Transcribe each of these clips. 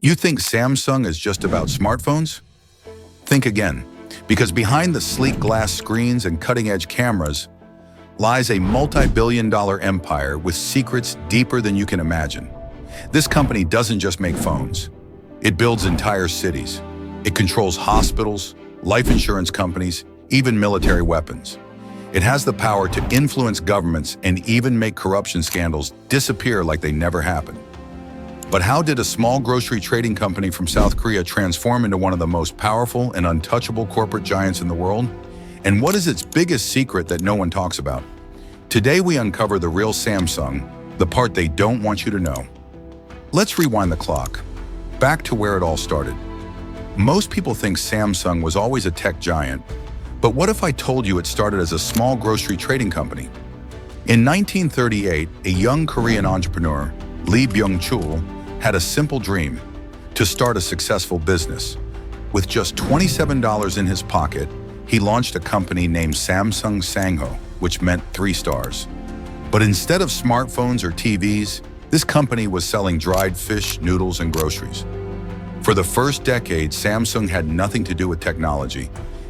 You think Samsung is just about smartphones? Think again, because behind the sleek glass screens and cutting-edge cameras lies a multi-billion-dollar empire with secrets deeper than you can imagine. This company doesn't just make phones. It builds entire cities. It controls hospitals, life insurance companies, even military weapons. It has the power to influence governments and even make corruption scandals disappear like they never happened. But how did a small grocery trading company from South Korea transform into one of the most powerful and untouchable corporate giants in the world? And what is its biggest secret that no one talks about? Today we uncover the real Samsung, the part they don't want you to know. Let's rewind the clock, back to where it all started. Most people think Samsung was always a tech giant, but what if I told you it started as a small grocery trading company? In 1938, a young Korean entrepreneur, Lee Byung-chul, had a simple dream: to start a successful business. With just $27 in his pocket, he launched a company named Samsung Sangho, which meant 3 stars. But instead of smartphones or TVs, this company was selling dried fish, noodles, and groceries. For the first decade, Samsung had nothing to do with technology.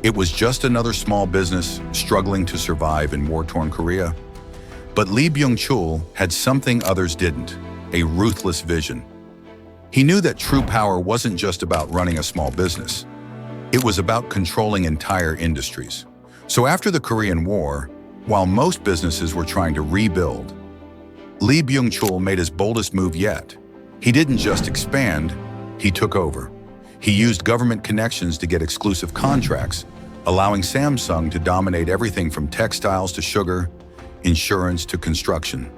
It was just another small business struggling to survive in war-torn Korea. But Lee Byung-chul had something others didn't: a ruthless vision. He knew that true power wasn't just about running a small business. It was about controlling entire industries. So after the Korean War, while most businesses were trying to rebuild, Lee Byung-chul made his boldest move yet. He didn't just expand, he took over. He used government connections to get exclusive contracts, allowing Samsung to dominate everything from textiles to sugar, insurance to construction.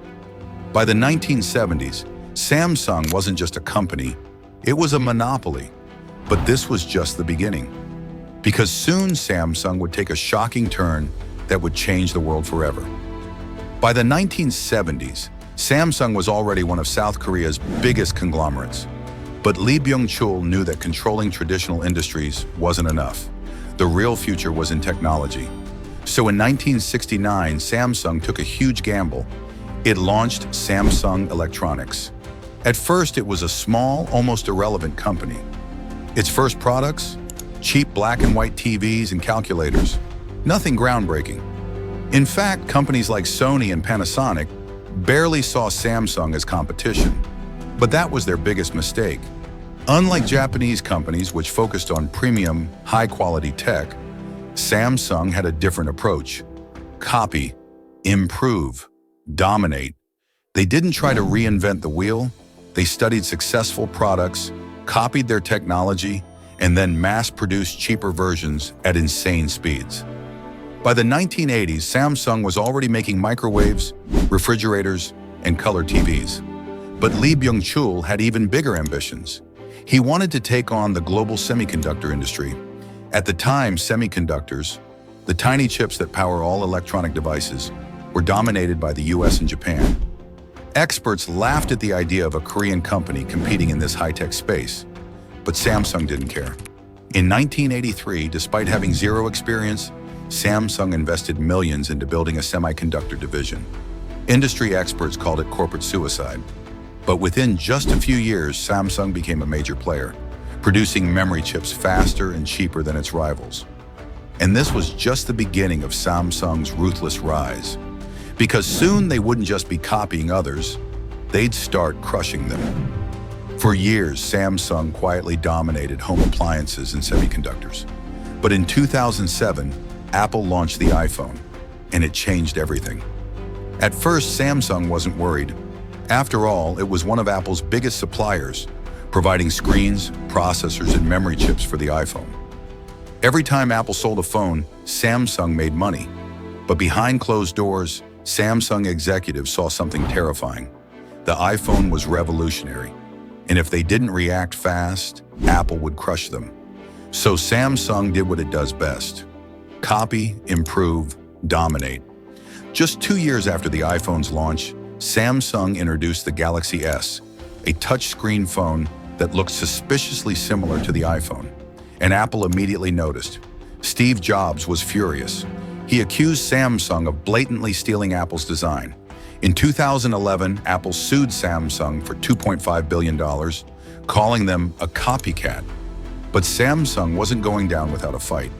By the 1970s, Samsung wasn't just a company, it was a monopoly. But this was just the beginning. Because soon Samsung would take a shocking turn that would change the world forever. By the 1970s, Samsung was already one of South Korea's biggest conglomerates. But Lee Byung-chul knew that controlling traditional industries wasn't enough. The real future was in technology. So in 1969, Samsung took a huge gamble. It launched Samsung Electronics. At first, it was a small, almost irrelevant company. Its first products? Cheap black and white TVs and calculators. Nothing groundbreaking. In fact, companies like Sony and Panasonic barely saw Samsung as competition. But that was their biggest mistake. Unlike Japanese companies which focused on premium, high-quality tech, Samsung had a different approach. Copy, improve, dominate. They didn't try to reinvent the wheel. They studied successful products, copied their technology, and then mass-produced cheaper versions at insane speeds. By the 1980s, Samsung was already making microwaves, refrigerators, and color TVs. But Lee Byung-chul had even bigger ambitions. He wanted to take on the global semiconductor industry. At the time, semiconductors, the tiny chips that power all electronic devices, were dominated by the US and Japan. Experts laughed at the idea of a Korean company competing in this high-tech space, but Samsung didn't care. In 1983, despite having zero experience, Samsung invested millions into building a semiconductor division. Industry experts called it corporate suicide. But within just a few years, Samsung became a major player, producing memory chips faster and cheaper than its rivals. And this was just the beginning of Samsung's ruthless rise. Because soon they wouldn't just be copying others, they'd start crushing them. For years, Samsung quietly dominated home appliances and semiconductors. But in 2007, Apple launched the iPhone, and it changed everything. At first, Samsung wasn't worried. After all, it was one of Apple's biggest suppliers, providing screens, processors, and memory chips for the iPhone. Every time Apple sold a phone, Samsung made money. But behind closed doors, Samsung executives saw something terrifying. The iPhone was revolutionary, and if they didn't react fast, Apple would crush them. So Samsung did what it does best: copy, improve, dominate. Just 2 years after the iPhone's launch, Samsung introduced the Galaxy S, a touchscreen phone that looked suspiciously similar to the iPhone. And Apple immediately noticed. Steve Jobs was furious. He accused Samsung of blatantly stealing Apple's design. In 2011, Apple sued Samsung for $2.5 billion, calling them a copycat. But Samsung wasn't going down without a fight.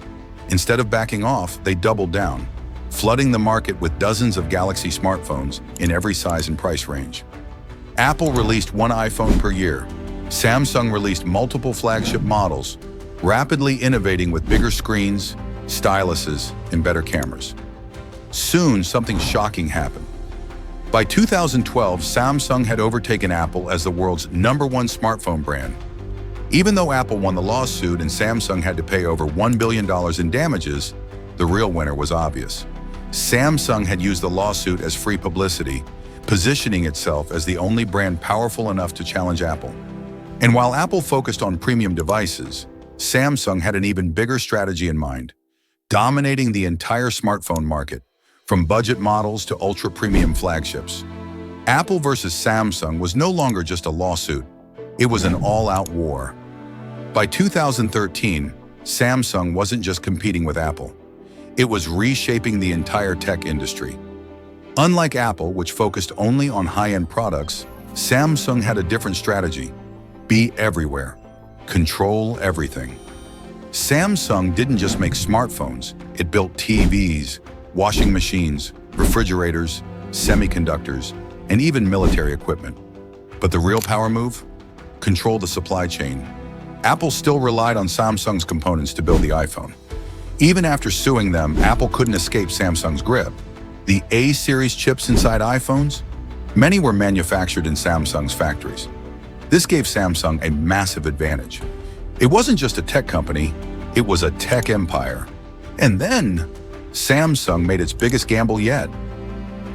Instead of backing off, they doubled down, flooding the market with dozens of Galaxy smartphones in every size and price range. Apple released one iPhone per year. Samsung released multiple flagship models, rapidly innovating with bigger screens, styluses, and better cameras. Soon, something shocking happened. By 2012, Samsung had overtaken Apple as the world's #1 smartphone brand. Even though Apple won the lawsuit and Samsung had to pay over $1 billion in damages, the real winner was obvious. Samsung had used the lawsuit as free publicity, positioning itself as the only brand powerful enough to challenge Apple. And while Apple focused on premium devices, Samsung had an even bigger strategy in mind, dominating the entire smartphone market, from budget models to ultra-premium flagships. Apple versus Samsung was no longer just a lawsuit, it was an all-out war. By 2013, Samsung wasn't just competing with Apple. It was reshaping the entire tech industry. Unlike Apple, which focused only on high-end products, Samsung had a different strategy: be everywhere, control everything. Samsung didn't just make smartphones, it built TVs, washing machines, refrigerators, semiconductors, and even military equipment. But the real power move? Control the supply chain. Apple still relied on Samsung's components to build the iPhone. Even after suing them, Apple couldn't escape Samsung's grip. The A-series chips inside iPhones? Many were manufactured in Samsung's factories. This gave Samsung a massive advantage. It wasn't just a tech company, it was a tech empire. And then, Samsung made its biggest gamble yet.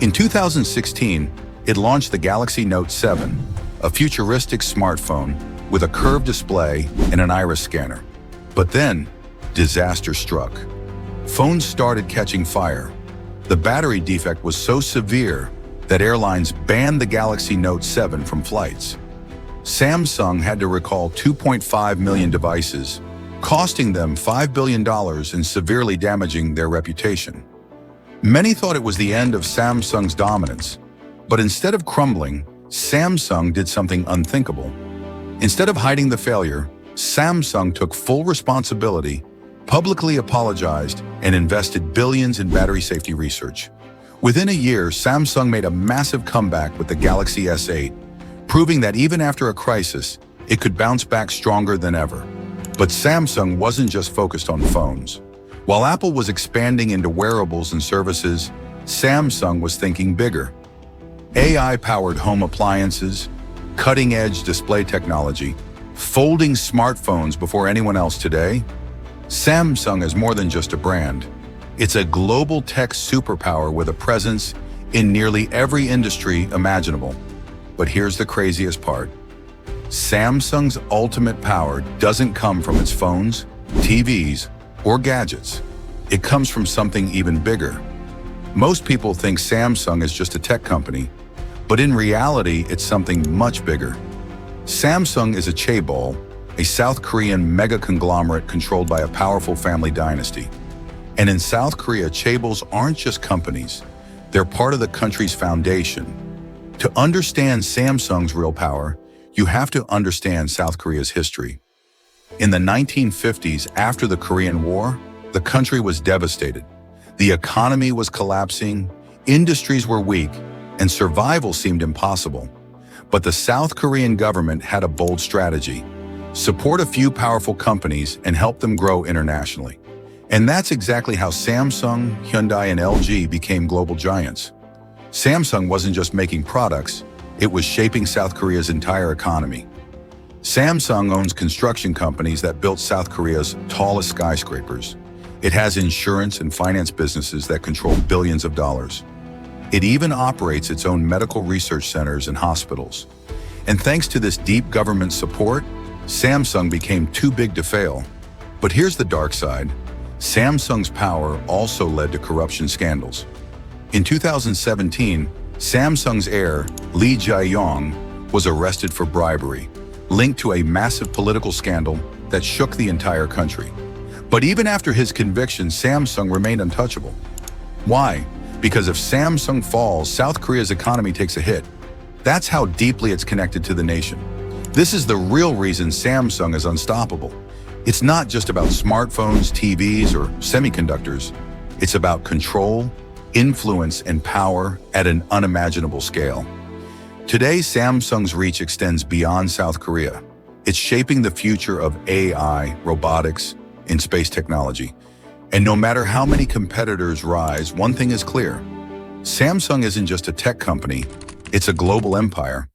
In 2016, it launched the Galaxy Note 7, a futuristic smartphone with a curved display and an iris scanner. But then, disaster struck. Phones started catching fire. The battery defect was so severe that airlines banned the Galaxy Note 7 from flights. Samsung had to recall 2.5 million devices, costing them $5 billion and severely damaging their reputation. Many thought it was the end of Samsung's dominance, but instead of crumbling, Samsung did something unthinkable. Instead of hiding the failure, Samsung took full responsibility, publicly apologized, and invested billions in battery safety research. Within a year, Samsung made a massive comeback with the Galaxy S8, proving that even after a crisis, it could bounce back stronger than ever. But Samsung wasn't just focused on phones. While Apple was expanding into wearables and services, Samsung was thinking bigger. AI-powered home appliances, cutting-edge display technology, folding smartphones before anyone else today. Samsung is more than just a brand. It's a global tech superpower with a presence in nearly every industry imaginable. But here's the craziest part. Samsung's ultimate power doesn't come from its phones, TVs, or gadgets. It comes from something even bigger. Most people think Samsung is just a tech company, but in reality, it's something much bigger. Samsung is a chaebol, a South Korean mega conglomerate controlled by a powerful family dynasty. And in South Korea, chaebols aren't just companies, they're part of the country's foundation. To understand Samsung's real power, you have to understand South Korea's history. In the 1950s, after the Korean War, the country was devastated. The economy was collapsing, industries were weak, and survival seemed impossible. But the South Korean government had a bold strategy: support a few powerful companies and help them grow internationally. And that's exactly how Samsung, Hyundai, and LG became global giants. Samsung wasn't just making products, it was shaping South Korea's entire economy. Samsung owns construction companies that built South Korea's tallest skyscrapers. It has insurance and finance businesses that control billions of dollars. It even operates its own medical research centers and hospitals. And thanks to this deep government support, Samsung became too big to fail. But here's the dark side. Samsung's power also led to corruption scandals. In 2017, Samsung's heir, Lee Jae-yong, was arrested for bribery, linked to a massive political scandal that shook the entire country. But even after his conviction, Samsung remained untouchable. Why? Because if Samsung falls, South Korea's economy takes a hit. That's how deeply it's connected to the nation. This is the real reason Samsung is unstoppable. It's not just about smartphones, TVs, or semiconductors. It's about control, influence, and power at an unimaginable scale. Today, Samsung's reach extends beyond South Korea. It's shaping the future of AI, robotics, and space technology. And no matter how many competitors rise, one thing is clear. Samsung isn't just a tech company, it's a global empire.